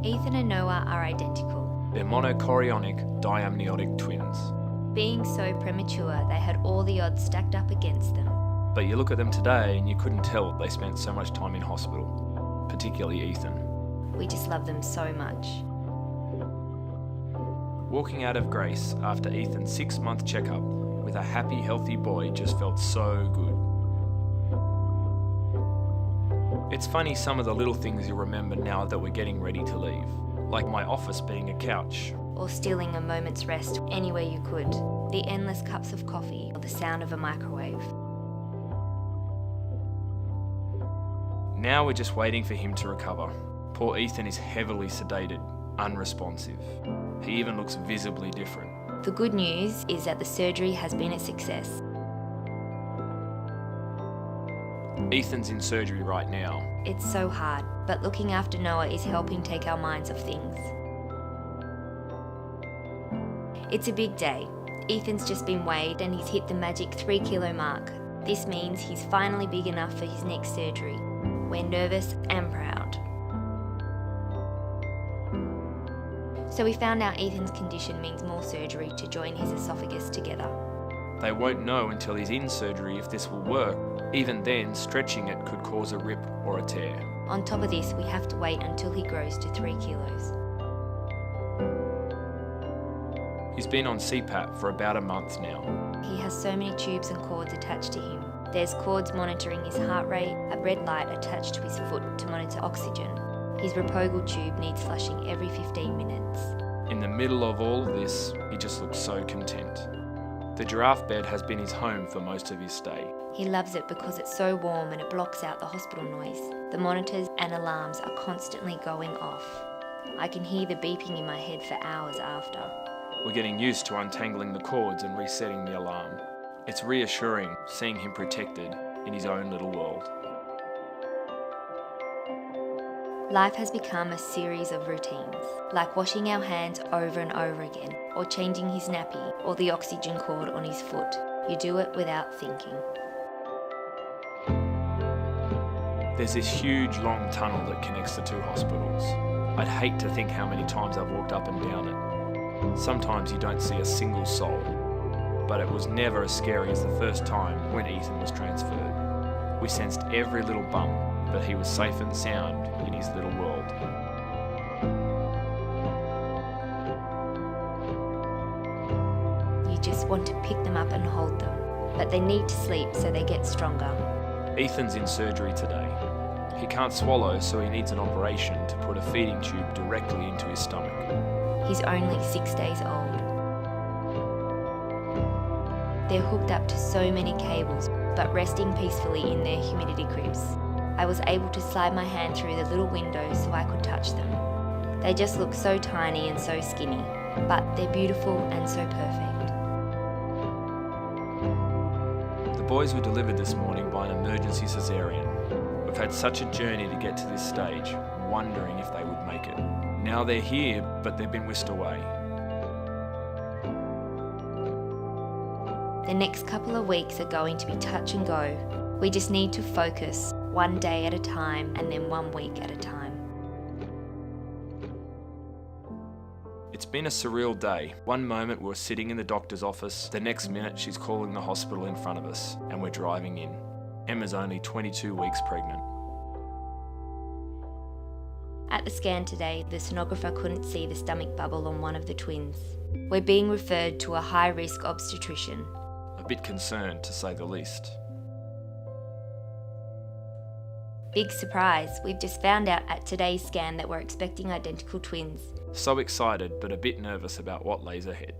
Ethan and Noah are identical. They're monochorionic diamniotic twins. Being so premature, they had all the odds stacked up against them. But you look at them today and you couldn't tell they spent so much time in hospital, particularly Ethan. We just love them so much. Walking out of Grace after Ethan's 6-month checkup with a happy, healthy boy just felt so good. It's funny some of the little things you remember now that we're getting ready to leave, like my office being a couch. Or stealing a moment's rest anywhere you could. The endless cups of coffee or the sound of a microwave. Now we're just waiting for him to recover. Poor Ethan is heavily sedated, unresponsive. He even looks visibly different. The good news is that the surgery has been a success. Ethan's in surgery right now. It's so hard, but looking after Noah is helping take our minds off things. It's a big day. Ethan's just been weighed and he's hit the magic 3 kilo mark. This means he's finally big enough for his next surgery. We're nervous and proud. So we found out Ethan's condition means more surgery to join his esophagus together. They won't know until he's in surgery if this will work. Even then, stretching it could cause a rip or a tear. On top of this, we have to wait until he grows to 3 kilos. He's been on CPAP for about a month now. He has so many tubes and cords attached to him. There's cords monitoring his heart rate, a red light attached to his foot to monitor oxygen. His Repogal tube needs flushing every 15 minutes. In the middle of all of this, he just looks so content. The giraffe bed has been his home for most of his stay. He loves it because it's so warm and it blocks out the hospital noise. The monitors and alarms are constantly going off. I can hear the beeping in my head for hours after. We're getting used to untangling the cords and resetting the alarm. It's reassuring seeing him protected in his own little world. Life has become a series of routines, like washing our hands over and over again, or changing his nappy, or the oxygen cord on his foot. You do it without thinking. There's this huge long tunnel that connects the two hospitals. I'd hate to think how many times I've walked up and down it. Sometimes you don't see a single soul, but it was never as scary as the first time when Ethan was transferred. We sensed every little bump, but he was safe and sound in his little world. You just want to pick them up and hold them, but they need to sleep so they get stronger. Ethan's in surgery today. He can't swallow, so he needs an operation to put a feeding tube directly into his stomach. He's only 6 days old. They're hooked up to so many cables, but resting peacefully in their humidity cribs. I was able to slide my hand through the little window so I could touch them. They just look so tiny and so skinny, but they're beautiful and so perfect. The boys were delivered this morning by an emergency cesarean. We've had such a journey to get to this stage, wondering if they would make it. Now they're here, but they've been whisked away. The next couple of weeks are going to be touch and go. We just need to focus, one day at a time and then 1 week at a time. It's been a surreal day. One moment we're sitting in the doctor's office, the next minute she's calling the hospital in front of us and we're driving in. Emma's only 22 weeks pregnant. At the scan today, the sonographer couldn't see the stomach bubble on one of the twins. We're being referred to a high-risk obstetrician. A bit concerned, to say the least. Big surprise, we've just found out at today's scan that we're expecting identical twins. So excited, but a bit nervous about what lays ahead.